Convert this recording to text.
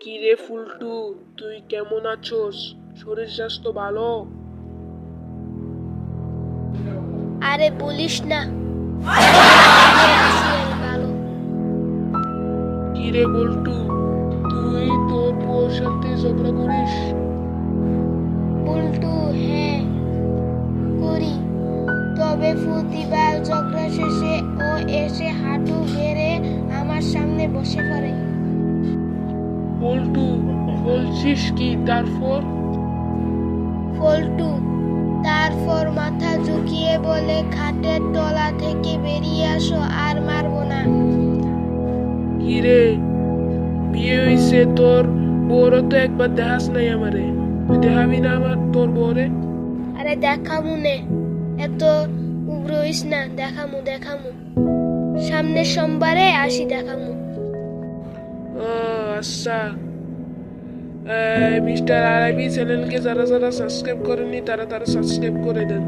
কিরে ফুলটু, তুই কেমন আছোস? শরীর স্বাস্থ্য ভালো? আরে বলিস না, ভালো। কিরে বল্টু, তুই তোর বউর সাথে ঝগড়া করিস? উল্টু, হ্যাঁ করি। তবে প্রতিবার ঝগড়া শেষে ও এসে হাঁটু গেড়ে আমার সামনে বসে পড়ে। বল্টু, বলছিস কি তারপর? পল্টু তারপর মাথা ঝুঁকিয়ে বলে, খাটের তলা থেকে বেরিয়ে আসো, আর মারবো না। কিরে, বিয়ে হইছে তোর বউরও তো একবার দেখাস নাই আমারে, তুই দেখাবি না আমার তোর বউরে? আরে দেখামু নে, এত উগ্র হইস না। দেখামু সামনের সোমবারে আসি, দেখামু। ও আচ্ছা। মিস্টার আরবি চ্যানেলকে যারা যারা সাবস্ক্রাইব করেনি তারা সাবস্ক্রাইব করে দেন।